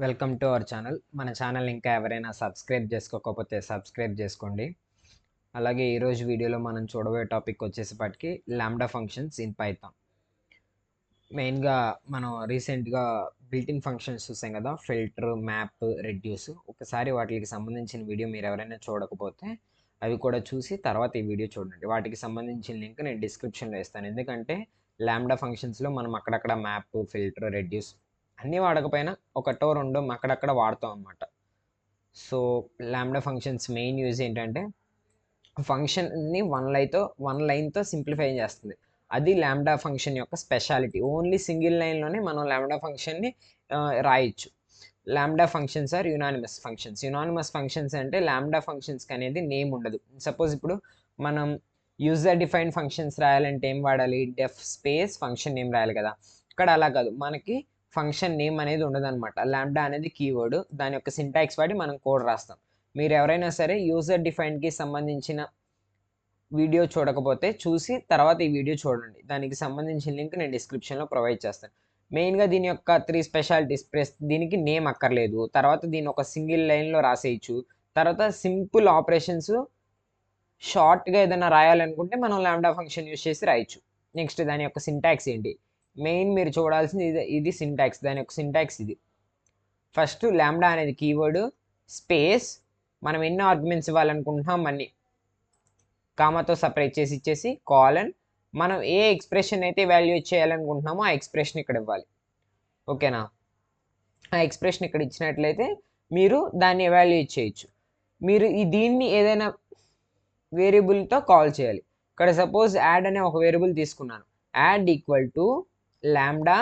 Welcome to our channel. మన channel ఇంకా ఎవరైనా సబ్స్క్రైబ్ చేసుకోకపోతే సబ్స్క్రైబ్ చేసుకోండి. అలాగే ఈరోజు వీడియోలో మనం చూడబోయే టాపిక్ వచ్చేసేపటికి లాంబ్డా ఫంక్షన్స్ ఇన్ పైథాన్. మెయిన్గా మనం రీసెంట్గా బిల్ట్-ఇన్ ఫంక్షన్స్ చూసాం కదా, ఫిల్టర్, మ్యాప్, రెడ్యూస్. ఒకసారి వాటికి సంబంధించిన వీడియో మీరు ఎవరైనా చూడకపోతే అవి కూడా చూసి తర్వాత ఈ వీడియో చూడండి. వాటికి సంబంధించిన లింక్ నేను డిస్క్రిప్షన్లో ఇస్తాను. ఎందుకంటే లాంబ్డా ఫంక్షన్స్లో మనం అక్కడక్కడ మ్యాప్, ఫిల్టర్, రెడ్యూస్ అన్నీ వాడకపోయినా ఒకటో రెండో అక్కడక్కడ వాడతాం అన్నమాట. So lambda functions main use ఏంటంటే ఫంక్షన్ని వన్ లైన్తో సింప్లిఫై చేస్తుంది. అది లాంబ్డా ఫంక్షన్ యొక్క స్పెషాలిటీ. ఓన్లీ సింగిల్ లైన్లోనే మనం లాంబ్డా ఫంక్షన్ని రాయొచ్చు. Lambda functions are anonymous functions. Anonymous functions అంటే లాంబ్డా ఫంక్షన్స్కి అనేది నేమ్ ఉండదు. సపోజ్ ఇప్పుడు మనం యూజర్ డిఫైన్డ్ ఫంక్షన్స్ రాయాలంటే ఏం వాడాలి? డెఫ్ స్పేస్ ఫంక్షన్ నేమ్ రాయాలి కదా. ఇక్కడ అలా కాదు, మనకి ఫంక్షన్ నేమ్ అనేది ఉండదు అనమాట. లాంబ్డా అనేది కీవర్డ్, దాని యొక్క సింటాక్స్ వాడి మనం కోడ్ రాస్తాం. మీరు ఎవరైనా సరే యూజర్ డిఫైన్డ్కి సంబంధించిన వీడియో చూడకపోతే చూసి తర్వాత ఈ వీడియో చూడండి. దానికి సంబంధించిన లింక్ నేను డిస్క్రిప్షన్లో ప్రొవైడ్ చేస్తాను. మెయిన్గా దీని యొక్క 3 స్పెషాలిటీస్. దీనికి నేమ్ అక్కర్లేదు, తర్వాత దీని ఒక సింగిల్ లైన్లో రాసేయచ్చు, తర్వాత సింపుల్ ఆపరేషన్స్ షార్ట్గా ఏదైనా రాయాలనుకుంటే మనం లాంబ్డా ఫంక్షన్ యూస్ చేసి రాయొచ్చు. నెక్స్ట్ దాని యొక్క సింటాక్స్ ఏంటి? మెయిన్ మీరు చూడాల్సింది ఇది సింటాక్స్. దాని యొక్క సింటాక్స్ ఇది. ఫస్ట్ లాంబ్డా అనేది కీవర్డ్, స్పేస్ మనం ఎన్ని ఆర్గ్యుమెంట్స్ ఇవ్వాలనుకుంటున్నాం అన్ని కామాతో సపరేట్ చేసి ఇచ్చేసి, కాలన్ మనం ఏ ఎక్స్ప్రెషన్ అయితే వాల్యుయేట్ చేయాలనుకుంటున్నామో ఆ ఎక్స్ప్రెషన్ ఇక్కడ ఇవ్వాలి. ఓకేనా? ఆ ఎక్స్ప్రెషన్ ఇక్కడ ఇచ్చినట్లయితే మీరు దాన్ని ఎవాల్యుయేట్ చేయొచ్చు. మీరు దీన్ని ఏదైనా వేరియబుల్తో కాల్ చేయాలి. ఇక్కడ సపోజ్ యాడ్ అనే ఒక వేరియబుల్ తీసుకున్నాను. Add equal to lambda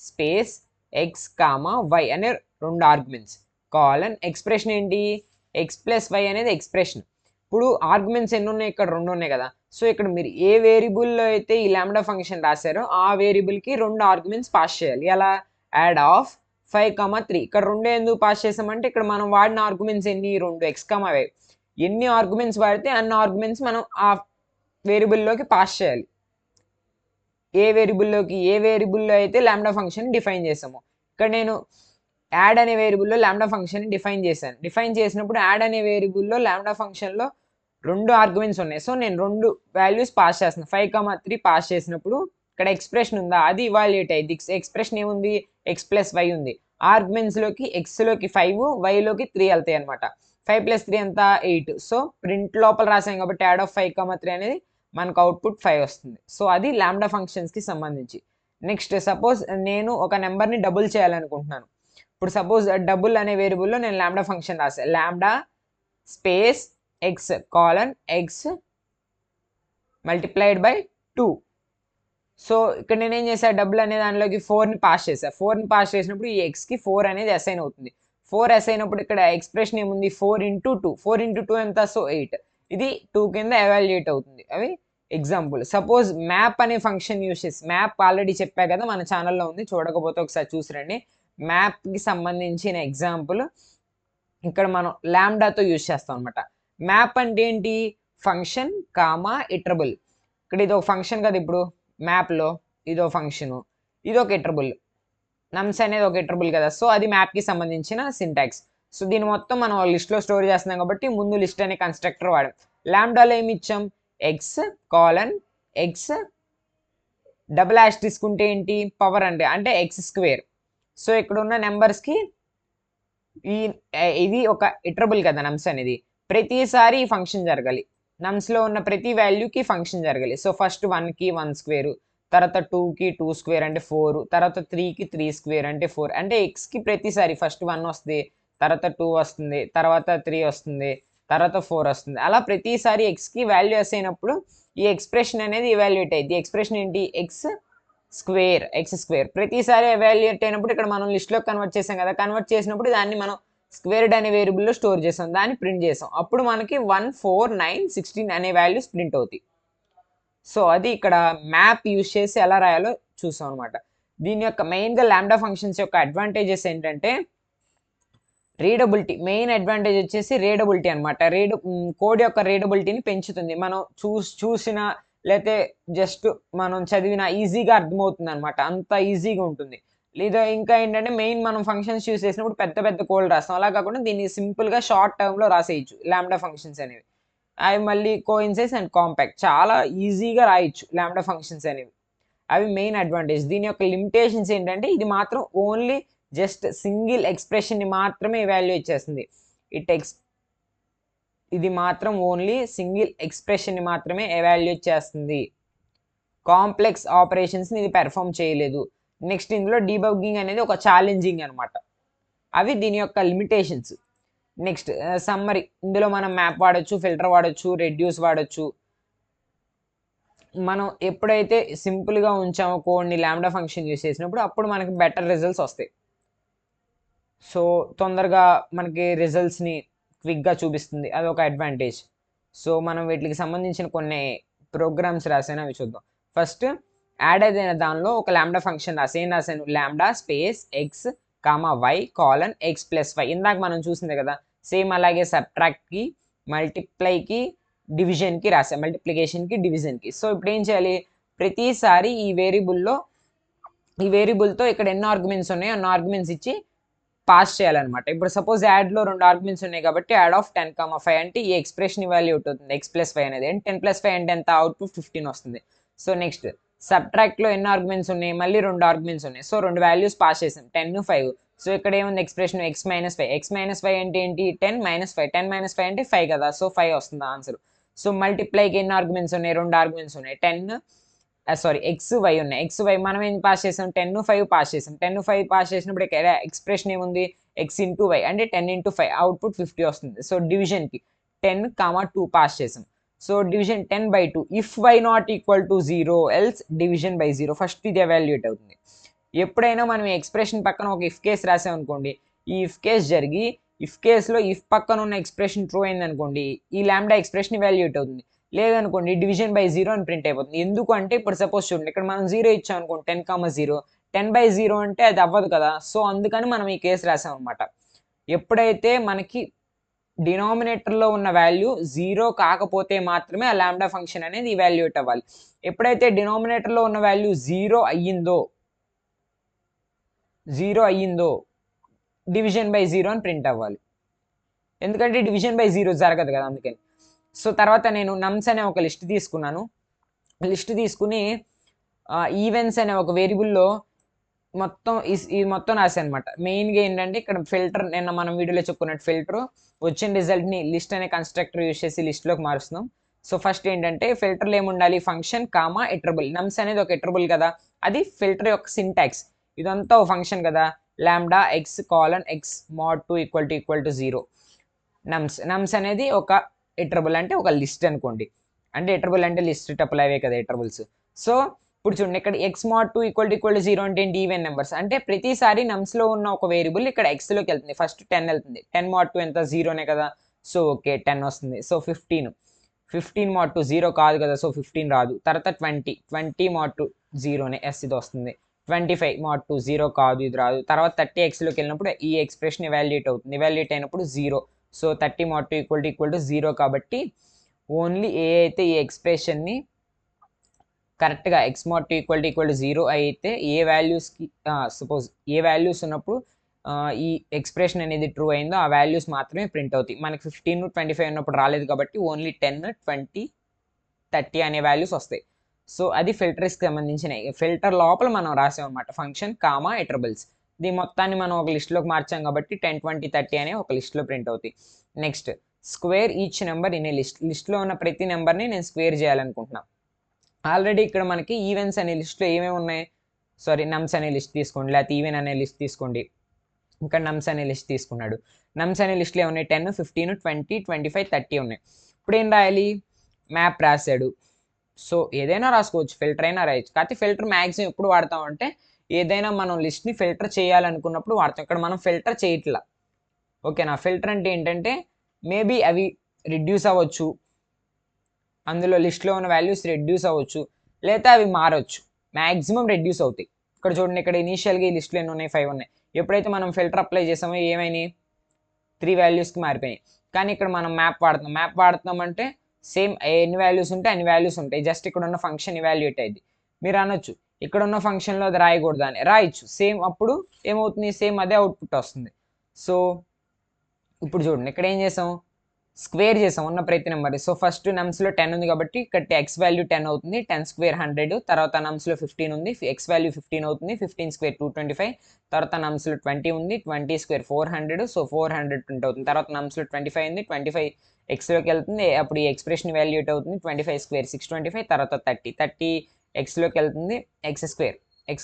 space X comma Y అనే 2 ఆర్గ్యుమెంట్స్. కాలన్ ఎక్స్ప్రెషన్ ఏంటి? ఎక్స్ ప్లస్ వై అనేది ఎక్స్ప్రెషన్. ఇప్పుడు ఆర్గ్యుమెంట్స్ ఎన్ని ఉన్నాయి? ఇక్కడ 2 ఉన్నాయి కదా. సో ఇక్కడ మీరు ఏ వేరియబుల్లో అయితే ఈ లాంబ్డా ఫంక్షన్ రాశారో ఆ వేరియబుల్కి 2 ఆర్గ్యుమెంట్స్ పాస్ చేయాలి. ఎలా? Add of 5,3. ఇక్కడ 2 ఎందుకు పాస్ చేసామంటే ఇక్కడ మనం వాడిన ఆర్గ్యుమెంట్స్ ఎన్ని? 2, ఎక్స్ కామా వై. ఎన్ని ఆర్గ్యుమెంట్స్ వాడితే అన్ని ఆర్గ్యుమెంట్స్ మనం ఆ వేరియబుల్లోకి పాస్ చేయాలి. ఏ వేరియబుల్లో అయితే లాంబ్డా ఫంక్షన్ డిఫైన్ చేసాము. ఇక్కడ నేను యాడ్ అనే వేరియబుల్లో లాంబ్డా ఫంక్షన్ డిఫైన్ చేశాను. డిఫైన్ చేసినప్పుడు యాడ్ అనే వేరియబుల్లో లాంబ్డా ఫంక్షన్లో 2 ఆర్గ్యుమెంట్స్ ఉన్నాయి. సో నేను 2 వాల్యూస్ పాస్ చేస్తున్నాను. 5,3 పాస్ చేసినప్పుడు ఇక్కడ ఎక్స్ప్రెషన్ ఉందా అది ఇవాల్యుయేట్ అయ్యింది. ఎక్స్ప్రెషన్ ఏముంది? ఎక్స్ ప్లస్ వై ఉంది. ఆర్గ్యుమెంట్స్లోకి ఎక్స్లోకి 5, వైలోకి 3 వెళ్తాయి అనమాట. 5 + 3 ఎంత? 8. సో ప్రింట్ లోపల రాసాం కాబట్టి యాడ్ ఆఫ్ 5,3 అనేది మనకు అవుట్పుట్ 5 వస్తుంది. సో అది లాంబ్డా ఫంక్షన్స్కి సంబంధించి. నెక్స్ట్ సపోజ్ నేను ఒక నెంబర్ని డబుల్ చేయాలనుకుంటున్నాను. ఇప్పుడు సపోజ్ డబుల్ అనే వేరియబుల్లో నేను లాంబ్డా ఫంక్షన్ రాశాను. Lambda space X colon X multiplied by 2. So ఇక్కడ నేనేం చేశాను? డబుల్ అనే దానిలోకి 4ని పాస్ చేశాను. 4ని పాస్ చేసినప్పుడు ఈ ఎక్స్కి 4 అనేది అసైన్ అవుతుంది. 4 అసైన్ అయినప్పుడు ఇక్కడ ఎక్స్ప్రెషన్ ఏముంది? 4 × 2. 4 × 2 ఎంత? సో 8. ఇది 2 కింద ఎవాల్యుయేట్ అవుతుంది. అవి ఎగ్జాంపుల్. సపోజ్ మ్యాప్ అనే ఫంక్షన్ యూస్ చేసి, మ్యాప్ ఆల్రెడీ చెప్పా కదా మన ఛానల్లో ఉంది, చూడకపోతే ఒకసారి చూసిరండి. మ్యాప్కి సంబంధించిన ఎగ్జాంపుల్ ఇక్కడ మనం లాంబ్డాతో యూస్ చేస్తాం అనమాట. మ్యాప్ అంటే ఏంటి? Function comma iterable. ఇక్కడ ఇది ఒక ఫంక్షన్ కదా, ఇప్పుడు మ్యాప్లో ఇదో ఫంక్షను, ఇది ఒక ఇటరబుల్. నమ్స్ అనేది ఒక ఇటరబుల్ కదా. సో అది మ్యాప్కి సంబంధించిన సింటాక్స్. సో దీన్ని మొత్తం మనం లిస్ట్లో స్టోర్ చేస్తున్నాం కాబట్టి ముందు లిస్ట్ అనే కన్స్ట్రక్టర్ వాడాం. లాంబ్డాలో ఏమి ఇచ్చాం? ఎక్స్ కాలన్ ఎక్స్ డబుల్ యాష్ తీసుకుంటే ఏంటి? పవర్ అంటే ఎక్స్ స్క్వేర్. సో ఇక్కడ ఉన్న నెంబర్స్కి ఇది ఒక ఇటరబుల్ కదా నమ్స్ అనేది. ప్రతిసారి ఈ ఫంక్షన్ జరగాలి. నమ్స్లో ఉన్న ప్రతి వాల్యూకి ఫంక్షన్ జరగాలి. సో ఫస్ట్ 1కి 1 స్క్వేర్, తర్వాత 2కి 2 స్క్వేర్ అంటే 4, తర్వాత 3కి 3 స్క్వేర్ అంటే 4. అంటే ఎక్స్కి ప్రతిసారి ఫస్ట్ 1 వస్తుంది, తర్వాత 2 వస్తుంది, తర్వాత 3 వస్తుంది, తర్వాత 4 వస్తుంది. అలా ప్రతిసారి ఎక్స్కి వాల్యూ అయినప్పుడు ఈ ఎక్స్ప్రెషన్ అనేది ఇవాల్యుయేట్ అయ్యింది. ఎక్స్ప్రెషన్ ఏంటి? X square. ప్రతిసారి ఎవాల్యుయేట్ అయినప్పుడు ఇక్కడ మనం లిస్ట్లో కన్వర్ట్ చేసాం కదా. కన్వర్ట్ చేసినప్పుడు దాన్ని మనం స్క్వేర్డ్ అనే వేరియబుల్లో స్టోర్ చేసాం, దాన్ని ప్రింట్ చేసాం. అప్పుడు మనకి 1, 4, 9, 16 అనే వాల్యూస్ ప్రింట్ అవుతాయి. సో అది ఇక్కడ మ్యాప్ యూస్ చేసి ఎలా రాయాలో చూసాం అనమాట. దీని యొక్క మెయిన్గా లాంబ్డా ఫంక్షన్స్ యొక్క అడ్వాంటేజెస్ ఏంటంటే రీడబిలిటీ. మెయిన్ అడ్వాంటేజ్ వచ్చేసి రీడబిలిటీ అనమాట. కోడ్ యొక్క రీడబిలిటీని పెంచుతుంది. మనం చూసిన లేకపోతే జస్ట్ మనం చదివిన ఈజీగా అర్థమవుతుంది అనమాట. అంత ఈజీగా ఉంటుంది. లేదా ఇంకా ఏంటంటే మెయిన్ మనం ఫంక్షన్స్ యూజ్ చేసినప్పుడు పెద్ద పెద్ద కోడ్ రాస్తాం. అలా కాకుండా దీన్ని సింపుల్‌గా షార్ట్ టర్మ్‌లో రాసేయొచ్చు లాంబ్డా ఫంక్షన్స్ అనేవి. అవి మళ్ళీ కోయిన్సైజ్ అండ్ కాంపాక్ట్ చాలా ఈజీగా రాయొచ్చు లాంబ్డా ఫంక్షన్స్ అనేవి. అవి మెయిన్ అడ్వాంటేజ్. దీని యొక్క లిమిటేషన్స్ ఏంటంటే ఇది మాత్రం ఓన్లీ జస్ట్ సింగిల్ ఎక్స్‌ప్రెషన్‌ని మాత్రమే ఎవాల్యుయేట్ చేస్తుంది. ఇది మాత్రం ఓన్లీ సింగిల్ ఎక్స్‌ప్రెషన్‌ని మాత్రమే ఎవాల్యుయేట్ చేస్తుంది. కాంప్లెక్స్ ఆపరేషన్స్‌ని ఇది పెర్ఫార్మ్ చేయలేదు. నెక్స్ట్ ఇందులో డీబగ్గింగ్ అనేది ఒక ఛాలెంజింగ్ అనమాట. అవి దీని యొక్క లిమిటేషన్స్. Next summary. ఇందులో మనం మ్యాప్ వాడొచ్చు, ఫిల్టర్ వాడొచ్చు, రెడ్యూస్ వాడొచ్చు. మనం ఎప్పుడైతే సింపుల్‌గా ఉంచామో కోడ్‌ని లాంబ్డా ఫంక్షన్ యూజ్ చేసినప్పుడు అప్పుడు మనకి బెటర్ రిజల్ట్స్ వస్తాయి. సో, తొందరగా మనకి రిజల్ట్స్‌ని క్విక్‌గా చూపిస్తుంది. అదొక అడ్వాంటేజ్. సో, మనం వీటికి సంబంధించిన కొన్ని ప్రోగ్రామ్స్ రాసాను అవి చూద్దాం. ఫస్ట్ యాడ్ అయిన దానిలో ఒక లాంబ్డా ఫంక్షన్ ఏం రాసాను lambda space X comma Y colon X plus Y. ఇందాక మనం చూసిందే కదా సేమ్ అలాగే సబ్ట్రాక్ట్‌కి, మల్టిప్లైకి, డివిజన్‌కి రాసాం. మల్టిప్లికేషన్‌కి, డివిజన్‌కి. సో, ఇప్పుడు ఏం చేయాలి ప్రతిసారి ఈ వేరియబుల్‌తో ఇక్కడ ఎన్ని ఆర్గ్యుమెంట్స్ ఉన్నాయో అన్ని ఆర్గ్యుమెంట్స్ ఇచ్చి పాస్ చేయాలన్నమాట. ఇప్పుడు సపోజ్ యాడ్‌లో 2 ఆర్గ్యుమెంట్స్ ఉన్నాయి కాబట్టి యాడ్ ఆఫ్ 10, 5 అంటే ఈ ఎక్స్‌ప్రెషన్ వాల్యూట్ అవుతుంది. x + 5 అనేది. అండ్ 10 + 5 అంటే ఎంత అవుట్‌పుట్ 15 వస్తుంది. సో, నెక్స్ట్ సబ్ట్రాక్ట్‌లో ఎన్ని ఆర్గ్యుమెంట్స్ ఉన్నాయి? మళ్ళీ 2 ఆర్గ్యుమెంట్స్ ఉన్నాయి. సో, 2 వాల్యూస్ పాస్ చేసాం. 10, 5. సో, ఇక్కడ ఏముంది ఎక్స్‌ప్రెషన్ x - 5. x - 5 అంటే ఏంటి? 10 - 5. 10 - 5 అంటే 5 కదా! సో, 5 వస్తుంది ఆన్సర్. సో, మల్టిప్లైకి ఎన్ని ఆర్గ్యుమెంట్స్ ఉన్నాయి? 2 ఆర్గ్యుమెంట్స్ ఉన్నాయి. ఎక్స్ వై ఉన్నాయి. ఎక్స్ వై మనం ఏం పాస్ చేసాం 10, 5 పాస్ చేసాం. 10, 5 పాస్ చేసినప్పుడు ఇక్కడ ఎక్స్‌ప్రెషన్ ఏముంది ఎక్స్ ఇంటూ వై అంటే 10 × 5 అవుట్పుట్ 50 వస్తుంది. సో, డివిజన్‌కి 10, 2 పాస్ చేసాం. So, division 10/2 if y not equal to 0 else division by 0 first ఇది ఎవాల్యుయేట్ అవుతుంది. ఎప్పుడైనా మనం ఈ ఎక్స్‌ప్రెషన్ పక్కన ఒక ఇఫ్ కేస్ రాసామనుకోండి ఈ ఇఫ్ కేస్ జరిగి ఇఫ్ కేస్‌లో ఇఫ్ పక్కన ఉన్న ఎక్స్‌ప్రెషన్ ట్రూ అయిందనుకోండి ఈ లాంబ్డా ఎక్స్‌ప్రెషన్ ఎవాల్యుయేట్ అవుతుంది. లేదనుకోండి డివిజన్ బై 0 అని ప్రింట్ అయిపోతుంది. ఎందుకు అంటే ఇప్పుడు సపోజ్ చూడండి ఇక్కడ మనం 0 ఇచ్చామనుకోండి 10, 0 10/0 అంటే అది అవ్వదు కదా! సో, అందుకని మనం ఈ కేసు రాసామనమాట. ఎప్పుడైతే మనకి డినామినేటర్‌లో ఉన్న వాల్యూ 0 కాకపోతే మాత్రమే ఆ లాంబ్డా ఫంక్షన్ అనేది ఇవాల్యుయేట్ అవ్వాలి. ఎప్పుడైతే డినామినేటర్‌లో ఉన్న వాల్యూ 0 అయ్యిందో డివిజన్ బై 0 అని ప్రింట్ అవ్వాలి. ఎందుకంటే డివిజన్ బై 0 జరగదు కదా! అందుకని. సో, తర్వాత నేను నమ్స్ అనే ఒక లిస్ట్ తీసుకున్నాను. లిస్ట్ తీసుకొని ఈవెన్స్ అనే ఒక వేరియబుల్‌లో మొత్తం ఇది మొత్తం రాశానన్నమాట. మెయిన్‌గా ఏంటంటే ఇక్కడ ఫిల్టర్ నిన్న మనం వీడియోలో చెప్పుకున్నట్టు ఫిల్టర్ వచ్చిన రిజల్ట్‌ని లిస్ట్ అనే కన్‌స్ట్రక్టర్ యూజ్ చేసి లిస్ట్‌లోకి మారుస్తున్నాం. సో, ఫస్ట్ ఏంటంటే ఫిల్టర్‌లో ఏముండాలి ఫంక్షన్, కామా, ఇటరబుల్. నమ్స్ అనేది ఒక ఇటరబుల్ కదా! అది ఫిల్టర్ యొక్క సింటాక్స్. ఇదంతా ఒక ఫంక్షన్ కదా! Lambda X colon X mode 2 = 0. నమ్స్ అనేది ఒక ఇటరబుల్ అంటే ఒక లిస్ట్ అనుకోండి. అంటే ఇటరబుల్ అంటే లిస్ట్ టపుల్ అవే కదా ఇటరబుల్స్. సో, ఇప్పుడు చూడండి ఇక్కడ x mod 2 = 0 అంటే ఏంటి ఈవెన్ నెంబర్స్. అంటే ప్రతిసారి నమ్స్‌లో ఉన్న ఒక వేరియబుల్ ఇక్కడ xలోకి వెళ్తుంది. ఫస్ట్ 10 వెళ్తుంది. 10 mod 2 ఎంత 0నే కదా! సో, ఓకే 10 వస్తుంది. సో, 15 mod 2 0 కాదు కదా! సో, 15 రాదు. తర్వాత 20 mod 2 0నే ఇది వస్తుంది. 25 mod 2 0 కాదు ఇది రాదు. తర్వాత 30 xలోకి వెళ్ళినప్పుడు ఈ ఎక్స్‌ప్రెషన్ ఎవాల్యుయేట్ అవుతుంది. ఎవాల్యుయేట్ అయినప్పుడు 0. సో, 30 mod 2 = 0 కాబట్టి ఓన్లీ అయితే ఈ ఎక్స్‌ప్రెషన్‌ని కరెక్ట్‌గా x mod 2 = 0 అయితే ఏ వాల్యూస్‌కి సపోజ్ ఏ వాల్యూస్ ఉన్నప్పుడు ఈ ఎక్స్‌ప్రెషన్ అనేది ట్రూ అయిందో ఆ వాల్యూస్ మాత్రమే ప్రింట్ అవుతాయి. మనకి 15, 25 ఉన్నప్పుడు రాలేదు కాబట్టి ఓన్లీ 10, 20, 30 అనే వాల్యూస్ వస్తాయి. సో, అది ఫిల్టర్స్‌కి సంబంధించినయి. ఫిల్టర్ లోపల మనం రాసామన్నమాట ఫంక్షన్, కామా, ఇటరబుల్స్. దీని మొత్తాన్ని మనం ఒక లిస్ట్‌లోకి మార్చాం కాబట్టి 10, 20, 30 అనేవి ఒక లిస్ట్‌లో ప్రింట్ అవుతాయి. Next square each number in a list. లిస్ట్‌లో ఉన్న ప్రతి నంబర్‌ని నేను స్క్వేర్ చేయాలనుకుంటున్నా. ఆల్రెడీ ఇక్కడ మనకి ఈవెన్స్ అనే లిస్ట్‌లో ఏమేమి ఉన్నాయి? నమ్స్ అనే లిస్ట్ తీసుకోండి. లేకపోతే ఈవెన్ అనే లిస్ట్ తీసుకోండి. ఇక్కడ నమ్స్ అనే లిస్ట్ తీసుకున్నాడు. నమ్స్ అనే లిస్ట్‌లో ఏమున్నాయి 10, 15, 20, 25, 30 ఉన్నాయి. ఇప్పుడు ఏం రాయాలి? మ్యాప్ రాసాడు. సో, ఏదైనా రాసుకోవచ్చు. ఫిల్టర్ అయినా రాయొచ్చు. కాకపోతే ఫిల్టర్ మాక్సిమం ఎప్పుడు వాడతామంటే ఏదైనా మనం లిస్ట్‌ని ఫిల్టర్ చేయాలనుకున్నప్పుడు వాడతాం. ఇక్కడ మనం ఫిల్టర్ చేయట్లా. ఓకేనా? ఫిల్టర్ అంటే ఏంటంటే మేబీ అవి రిడ్యూస్ అవ్వచ్చు. అందులో లిస్ట్‌లో ఉన్న వాల్యూస్ రెడ్యూస్ అవ్వచ్చు. లేదా అవి మారొచ్చు. మాక్సిమం రెడ్యూస్ అవుతాయి. ఇక్కడ చూడండి ఇక్కడ ఇనీషియల్‌గా ఈ లిస్ట్‌లో ఎన్ని ఉన్నాయి 5 ఉన్నాయి. ఎప్పుడైతే మనం ఫిల్టర్ అప్లై చేసామో ఏమైనాయి 3 వాల్యూస్‌కి మారిపోయినాయి. కానీ ఇక్కడ మనం మ్యాప్ వాడుతున్నాం. మ్యాప్ వాడుతున్నామంటే సేమ్ ఎన్ని వాల్యూస్ ఉంటే అన్ని వాల్యూస్ ఉంటాయి. జస్ట్ ఇక్కడ ఉన్న ఫంక్షన్ ఇవాల్యుయేట్ అయ్యిద్ది. మీరు అనొచ్చు ఇక్కడ ఉన్న ఫంక్షన్లో అది రాయకూడదు అని రాయొచ్చు. సేమ్ అప్పుడు ఏమవుతుంది, సేమ్ అదే అవుట్పుట్ వస్తుంది. సో ఇప్పుడు చూడండి ఇక్కడ ఏం చేసాం, స్క్వేర్ చేసాం ఉన్న ప్రతి నెంబర్. సో ఫస్ట్ నమ్స్లో 10 ఉంది కాబట్టి ఇక్కడ ఎక్స్ వాల్యూ 10 అవుతుంది, 10 స్క్వేర్ 100. తర్వాత నమ్స్లో 15 ఉంది, ఎక్స్ వాల్యూ 15 అవుతుంది, 15 స్క్వేర్ 225. తర్వాత నమ్స్లో 20 ఉంది, 20 స్క్వేర్ 400, సో 400 ప్రింట్ అవుతుంది. తర్వాత నమ్స్లో 25 ఉంది, 25 ఎక్స్లోకి వెళ్తుంది, అప్పుడు ఈ ఎక్స్ప్రెషన్ వాల్యూ ఎట్ అవుతుంది, 25 స్క్వేర్ 625. తర్వాత 30 ఎక్స్లోకి వెళ్తుంది, ఎక్స్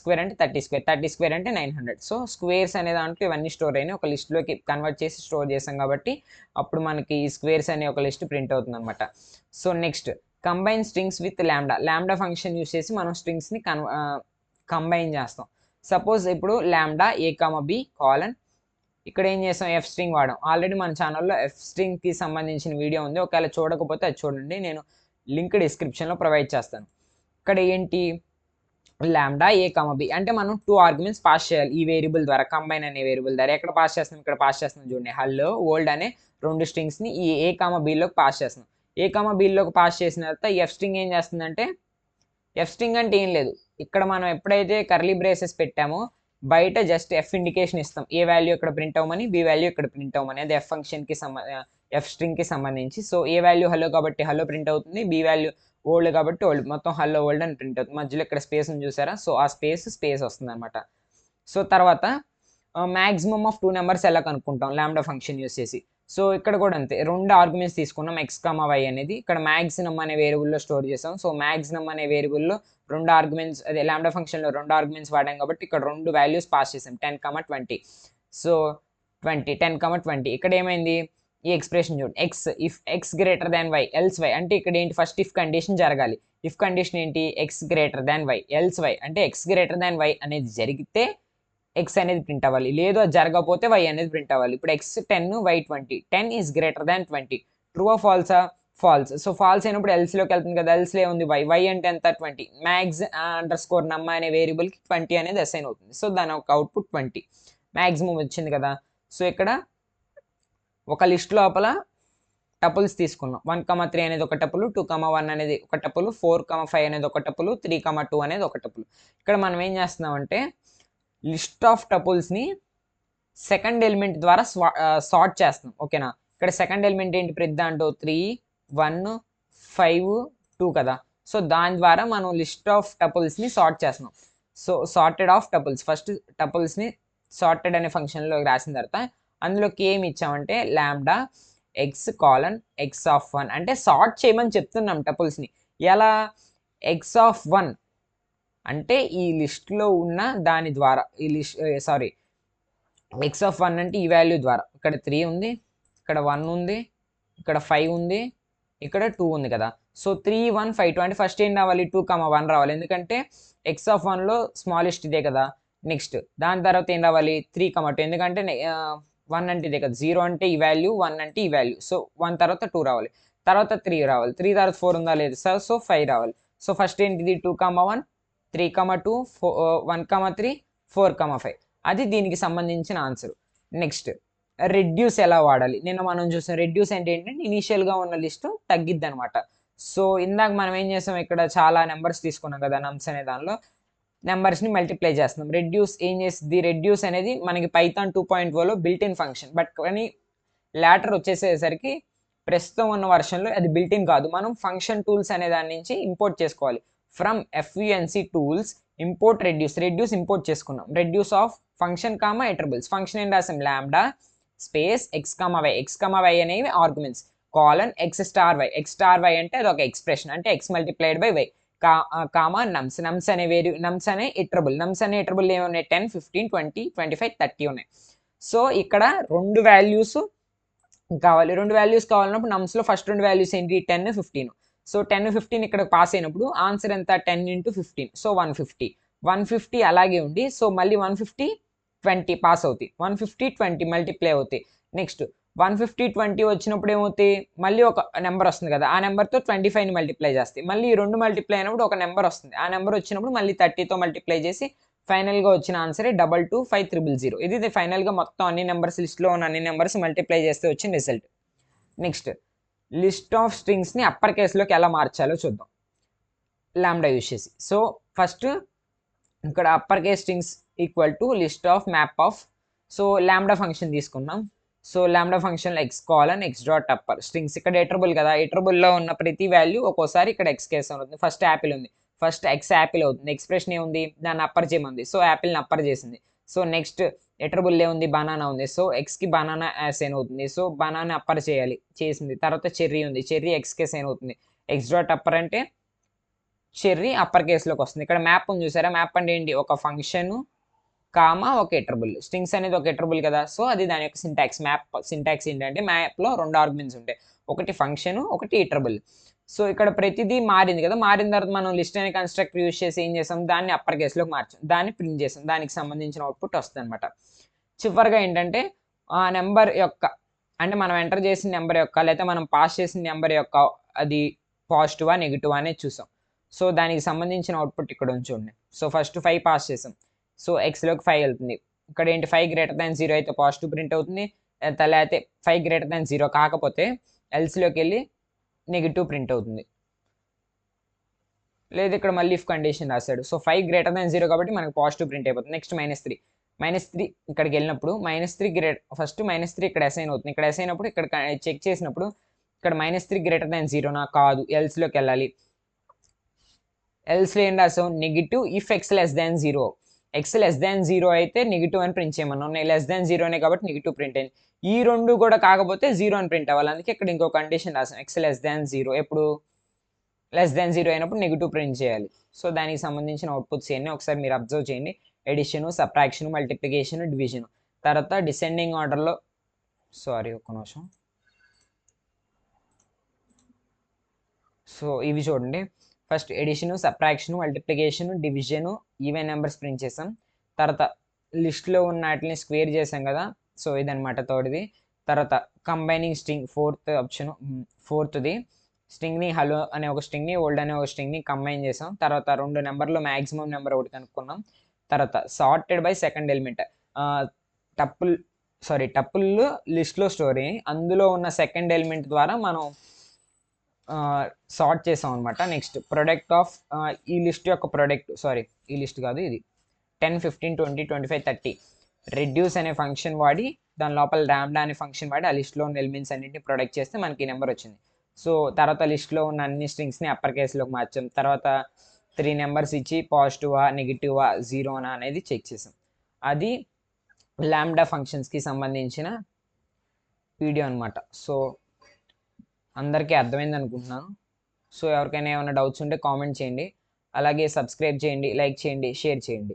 స్క్వేర్ అంటే 30 స్క్వేర్ అంటే 900. సో స్క్వేర్స్ అనే దాంట్లో ఇవన్నీ స్టోర్ అయినాయి, ఒక లిస్ట్లోకి కన్వర్ట్ చేసి స్టోర్ చేసాం కాబట్టి అప్పుడు మనకి ఈ స్క్వేర్స్ అనే ఒక లిస్ట్ ప్రింట్ అవుతుంది అనమాట. So next combine strings with ల్యాండా ఫంక్షన్ యూస్ చేసి మనం స్ట్రింగ్స్ని కంబైన్ చేస్తాం. సపోజ్ ఇప్పుడు ల్యాండా ఏ కామ బి కాలన్, ఇక్కడ ఏం చేస్తాం, ఎఫ్ స్ట్రింగ్ వాడాం. ఆల్రెడీ మన ఛానల్లో ఎఫ్ స్ట్రింగ్కి సంబంధించిన వీడియో ఉంది, ఒకవేళ చూడకపోతే అది చూడండి, నేను లింక్ డిస్క్రిప్షన్లో ప్రొవైడ్ చేస్తాను. ఇక్కడ ఏంటి, ల్యాండా ఏ కామ బి అంటే మనం 2 ఆర్గ్యుమెంట్స్ పాస్ చేయాలి ఈ వేరియబుల్ ద్వారా, కంబైన్ అనే వేరియబుల్ ద్వారా. ఎక్కడ పాస్ చేస్తున్నాం, ఇక్కడ పాస్ చేస్తున్నాం చూడండి, హలో ఓల్డ్ అనే 2 స్ట్రింగ్స్ని ఈ ఏ కామ బిలోకి పాస్ చేస్తున్నాం. ఏ కామ బిలోకి పాస్ చేసిన తర్వాత ఎఫ్ స్ట్రింగ్ ఏం చేస్తుందంటే, ఎఫ్ స్ట్రింగ్ అంటే ఏం లేదు, ఇక్కడ మనం ఎప్పుడైతే కర్లీ బ్రేసెస్ పెట్టామో బయట జస్ట్ ఎఫ్ ఇండికేషన్ ఇస్తాం, ఏ వాల్యూ ఇక్కడ ప్రింట్ అవ్వమని, బి వాల్యూ ఇక్కడ ప్రింట్ అవ్వమని. అది ఎఫ్ ఫంక్షన్కి ఎఫ్ స్ట్రింగ్కి సంబంధించి. సో ఏ వాల్యూ హలో కాబట్టి హలో ప్రింట్ అవుతుంది, బి వాల్యూ ఓల్డ్ కాబట్టి ఓల్డ్, మొత్తం హలో ఓల్డ్ అని ప్రింట్ అవుతుంది. మధ్యలో ఇక్కడ స్పేస్ ఉంది చూసారా, సో ఆ స్పేస్ వస్తుంది అనమాట. సో తర్వాత మ్యాక్సిమమ్ ఆఫ్ 2 నెంబర్స్ ఎలా కనుక్కుంటాం ల్యాండా ఫంక్షన్ యూస్ చేసి. సో ఇక్కడ కూడా అంతే, 2 ఆర్గ్యుమెంట్స్ తీసుకున్నాం ఎక్స్ కామా వై అనేది, ఇక్కడ మ్యాక్సిమం అనే వేరియబుల్లో స్టోర్ చేసాం. సో మ్యాక్సిమం అనే వేరియబుల్లో 2 ఆర్గ్యుమెంట్స్, అదే ల్యాండా ఫంక్షన్లో 2 ఆర్గ్యుమెంట్స్ వాడాం కాబట్టి ఇక్కడ 2 వాల్యూస్ పాస్ చేసాం, 10, 20. సో 10, 20 ఇక్కడ ఏమైంది, ఈ ఎక్స్ప్రెషన్ చూడండి, if x greater than y else y అంటే ఇక్కడ ఏంటి, ఫస్ట్ ఇఫ్ కండిషన్ జరగాలి. ఇఫ్ కండిషన్ ఏంటి, x greater than y else y అంటే ఎక్స్ గ్రేటర్ దాన్ వై అనేది జరిగితే ఎక్స్ అనేది ప్రింట్ అవ్వాలి, లేదు అది జరగకపోతే వై అనేది ప్రింట్ అవ్వాలి. ఇప్పుడు x 10 y 20, 10 is greater than 20. True ఆ ఫాల్సా, ఫాల్స్. సో ఫాల్స్ అయినప్పుడు ఎల్స్లోకి వెళ్తుంది కదా, ఎల్స్లో ఉంది వై అంటే ఎంత 20, మ్యాక్స్ అండర్ నమ్మ అనే వేరియబుల్కి 20 అనేది అసైన్ అవుతుంది. సో దాని ఒక అవుట్పుట్ 20 మ్యాక్సిమం వచ్చింది కదా. సో ఇక్కడ ఒక లిస్ట్ లోపల టపుల్స్ తీసుకున్నాం, 1, 3 అనేది ఒక టపుల్, 2, 1 అనేది ఒక టపుల్, 4, 5 అనేది ఒక టపుల్, 3, 2 అనేది ఒక టపుల్. ఇక్కడ మనం ఏం చేస్తున్నామంటే లిస్ట్ ఆఫ్ టపుల్స్ని సెకండ్ ఎలిమెంట్ ద్వారా సార్ట్ చేస్తున్నాం, ఓకేనా. ఇక్కడ సెకండ్ ఎలిమెంట్ ఏంటి, ప్రతి దాంట్లో 3, 1, 5, 2 కదా. సో దాని ద్వారా మనం లిస్ట్ ఆఫ్ టపుల్స్ని సార్ట్ చేస్తున్నాం. So sorted of tuples, first టపుల్స్ని సార్టెడ్ అనే ఫంక్షన్లో రాసిన తర్వాత అందులోకి ఏమి ఇచ్చామంటే ల్యాండా ఎక్స్ కాలన్ ఎక్స్ ఆఫ్ 1 అంటే సార్ట్ చేయమని చెప్తున్నాం టపుల్స్ని. ఎలా, ఎక్స్ ఆఫ్ 1 అంటే ఈ లిస్ట్లో ఉన్న దాని ద్వారా, ఈ లిస్ట్ ఎక్స్ ఆఫ్ 1 అంటే ఈ వాల్యూ ద్వారా. ఇక్కడ 3 ఉంది, ఇక్కడ 1 ఉంది, ఇక్కడ 5 ఉంది, ఇక్కడ 2 ఉంది కదా. సో 3, 1, 5, 2 అంటే ఫస్ట్ ఏం రావాలి, 2, 1 రావాలి, ఎందుకంటే ఎక్స్ ఆఫ్ 1లో స్మాలెస్ట్ ఇదే కదా. నెక్స్ట్ దాని తర్వాత ఏం రావాలి, 3, 2 ఎందుకంటే 1 అంటే ఇదే కదా, 0 అంటే ఈ వాల్యూ, 1 అంటే ఈ వాల్యూ. సో 1 తర్వాత 2 రావాలి, తర్వాత 3 రావాలి, 3 తర్వాత 4 ఉందా లేదు సార్, సో 5 రావాలి. సో ఫస్ట్ ఏంటిది 2, 1, 3, 2, 1, 3, 4, 5 అది దీనికి సంబంధించిన ఆన్సర్. నెక్స్ట్ రెడ్యూస్ ఎలా వాడాలి, నిన్న మనం చూసాం. రెడ్యూస్ అంటే ఏంటంటే ఇనీషియల్గా ఉన్న లిస్టు తగ్గిద్ది అనమాట. సో ఇందాక మనం ఏం చేసాం, ఇక్కడ చాలా నెంబర్స్ తీసుకున్నాం కదా నమ్స్ అనే దానిలో, నెంబర్స్ని మల్టిప్లై చేస్తున్నాం. రెడ్యూస్ ఏం చేస్తుంది, రెడ్యూస్ అనేది మనకి పైథాన్ 2.0లో బిల్ట్ ఇన్ ఫంక్షన్, బట్ కానీ లాటర్ వచ్చేసేసరికి ప్రస్తుతం ఉన్న వర్షన్లో అది బిల్ట్ ఇన్ కాదు, మనం ఫంక్షన్ టూల్స్ అనే దాని నుంచి ఇంపోర్ట్ చేసుకోవాలి. From FUNC tools import reduce import చేసుకున్నాం. Reduce of function comma iterables, function ఏం రాసాం, lambda space X comma y అనేవి arguments, colon x star y అంటే అది ఒక ఎక్స్ప్రెషన్, అంటే x multiplied by y, comma nums అనే ఎట్రబుల్ ఏమున్నాయి, 10, 15, 20, 25, 30 ఉన్నాయి. సో ఇక్కడ 2 వాల్యూస్ కావాలి, 2 వాల్యూస్ కావాలన్నప్పుడు నమ్స్లో ఫస్ట్ 2 వాల్యూస్ ఏంటి, 10, 15. సో 10, 15 ఇక్కడ పాస్ అయినప్పుడు ఆన్సర్ ఎంత, 10 × 15, సో 150 అలాగే ఉంది. సో మళ్ళీ 150, 20 పాస్ అవుతాయి, 150, 20 మల్టిప్లై అవుతాయి. నెక్స్ట్ 150, 20 వచ్చినప్పుడు ఏమవుతాయి, మళ్ళీ ఒక నెంబర్ వస్తుంది కదా, ఆ నెంబర్తో 25ని మల్టిప్లై చేస్తాయి, మళ్ళీ 2 మల్టిప్లై అయినప్పుడు ఒక నెంబర్ వస్తుంది, ఆ నెంబర్ వచ్చినప్పుడు మళ్ళీ 30తో మల్టిప్లై చేసి ఫైనల్గా వచ్చిన ఆన్సరే 225,300. ఇది ఫైనల్గా మొత్తం అన్ని నెంబర్స్, లిస్ట్లో ఉన్న అన్ని నెంబర్స్ మల్టిప్లై చేస్తే వచ్చిన రిజల్ట్. నెక్స్ట్ లిస్ట్ ఆఫ్ స్ట్రింగ్స్ని అప్పర్ కేస్లోకి ఎలా మార్చాలో చూద్దాం ల్యాండా యూస్ చేసి. సో ఫస్ట్ ఇక్కడ upper case strings equal to list of map of. So lambda function తీసుకున్నాం. So lambda function x colon x dot upper strings ఇక్కడ ఎటరబుల్ కదా, ఎటరబుల్లో ఉన్న ప్రతి వాల్యూ ఒక్కోసారి ఇక్కడ ఎక్స్ కేస్ అవుతుంది. ఫస్ట్ యాపిల్ ఉంది, ఫస్ట్ ఎక్స్ యాపిల్ అవుతుంది. ఎక్స్ప్రెషన్ ఏముంది, దాన్ని అప్పర్ చేయమంది, సో యాపిల్ని అప్పర్ చేసింది. సో నెక్స్ట్ ఎటరబుల్ ఏముంది, బనానా ఉంది, సో ఎక్స్కి బనానా సైన్ అవుతుంది. సో బనానా అప్పర్ చేయాలి, చేసింది. తర్వాత చెర్రీ ఉంది, చెర్రీ ఎక్స్కే సైన్ అవుతుంది. ఎక్స్ డాట్ అప్పర్ అంటే చెర్రీ అప్పర్ కేసులోకి వస్తుంది. ఇక్కడ మ్యాప్ ఉంది చూసారా, మ్యాప్ అంటే ఏంటి, ఒక ఫంక్షన్ కామా ఒక ఎటరబుల్. స్ట్రింగ్స్ అనేది ఒక ఎటరబుల్ కదా, సో అది దాని యొక్క సింటాక్స్. మ్యాప్ సింటాక్స్ ఏంటంటే మ్యాప్లో 2 ఆర్గ్యుమెంట్స్ ఉంటాయి, ఒకటి ఫంక్షన్ ఒకటి ఎటరబుల్. సో ఇక్కడ ప్రతిదీ మారింది కదా, మారిన తర్వాత మనం లిస్ట్ అనే కన్స్ట్రక్టర్ యూజ్ చేసి ఏం చేసాం, దాన్ని అప్పర్ కేసులోకి మార్చాం, దాన్ని ప్రింట్ చేసాం, దానికి సంబంధించిన అవుట్పుట్ వస్తుంది అనమాట. చివరిగా ఏంటంటే ఆ నెంబర్ యొక్క, అంటే మనం ఎంటర్ చేసిన నెంబర్ యొక్క లేకపోతే మనం పాస్ చేసిన నెంబర్ యొక్క అది పాజిటివా నెగిటివా అనేది చూసాం. సో దానికి సంబంధించిన అవుట్పుట్ ఇక్కడ ఉంచండి. సో ఫస్ట్ 5 పాస్ చేసాం, సో ఎక్స్లోకి 5 వెళ్తుంది. ఇక్కడ ఏంటి, 5 గ్రేటర్ దాన్ 0 అయితే పాజిటివ్ ప్రింట్ అవుతుంది, లేకపోతే 5 గ్రేటర్ దాన్ 0 కాకపోతే ఎల్స్లోకి వెళ్ళి నెగిటివ్ ప్రింట్ అవుతుంది. లేదు ఇక్కడ మళ్ళీ ఇఫ్ కండిషన్ రాశాడు, సో 5 గ్రేటర్ దాన్ 0 కాబట్టి మనకు పాజిటివ్ ప్రింట్ అయిపోతుంది. నెక్స్ట్ -3 ఇక్కడికి వెళ్ళినప్పుడు -3 ఫస్ట్ -3 ఇక్కడ అసైన్ అవుతుంది. ఇక్కడ అసైన్ అయినప్పుడు ఇక్కడ చెక్ చేసినప్పుడు ఇక్కడ -3 గ్రేటర్ దాన్ 0 నా కాదు, ఎల్స్లోకి వెళ్ళాలి. ఎల్స్లో ఏం రాసాం, negative if X less than 0. X less than 0 అయితే నెగిటివ్ అని ప్రింట్ చేయమన్నాం, లెస్ దాన్ 0 కాబట్టి నెగిటివ్ ప్రింట్ అయింది. ఈ రెండు కూడా కాకపోతే 0 అని ప్రింట్ అవ్వాలి, అందుకే ఇక్కడ ఇంకో కండిషన్ రాసాం, ఎక్స్ లెస్ దాన్ 0. ఎప్పుడు లెస్ దాన్ 0 అయినప్పుడు నెగిటివ్ ప్రింట్ చేయాలి. సో దానికి సంబంధించిన అవుట్పుట్స్ ఇవన్నీ ఒకసారి మీరు అబ్జర్వ్ చేయండి. Addition, subtraction, multiplication, division. తర్వాత డిసెండింగ్ ఆర్డర్లో, సారీ ఒక్క నిమిషం. సో ఇవి చూడండి, first addition, subtraction, multiplication, division, even numbers print చేసాం. తర్వాత లిస్ట్లో ఉన్న వాటిని స్క్వేర్ చేసాం కదా, సో ఇదనమాట థర్డ్ది. తర్వాత కంబైనింగ్ స్ట్రింగ్, ఫోర్త్ ఆప్షన్, ఫోర్త్ది స్ట్రింగ్ని హలో అనే ఒక స్ట్రింగ్ని ఓల్డ్ అనే ఒక స్ట్రింగ్ని కంబైన్ చేసాం. తర్వాత 2 నెంబర్లో మ్యాక్సిమం నెంబర్ ఒకటి కనుక్కున్నాం. తర్వాత sorted by second element, tuple లిస్ట్లో స్టోరీ, అందులో ఉన్న సెకండ్ ఎలిమెంట్ ద్వారా మనం సార్ట్ చేసాం అనమాట. నెక్స్ట్ ప్రొడక్ట్ ఆఫ్ ఈ లిస్ట్ యొక్క ప్రొడక్ట్, ఈ లిస్ట్ కాదు ఇది, 10, 15, 20, 25, 30 రెడ్యూస్ అనే ఫంక్షన్ వాడి దాని లోపల లాంబ్డా అనే ఫంక్షన్ వాడి ఆ లిస్ట్లో ఉన్న ఎలిమెంట్స్ అన్నింటిని ప్రొడక్ట్ చేస్తే మనకి ఈ నెంబర్ వచ్చింది. సో తర్వాత లిస్ట్లో ఉన్న అన్ని స్ట్రింగ్స్ని అప్పర్ కేసులోకి మార్చాం. తర్వాత 3 నెంబర్స్ ఇచ్చి పాజిటివా నెగిటివా జీరోనా అనేది చెక్ చేసాం. అది లాంబ్డా ఫంక్షన్స్కి సంబంధించిన వీడియో అనమాట. సో అందరికీ అర్థమైంది అనుకుంటున్నాను. సో ఎవరికైనా ఏమైనా డౌట్స్ ఉంటే కామెంట్ చేయండి, అలాగే సబ్స్క్రైబ్ చేయండి, లైక్ చేయండి, షేర్ చేయండి.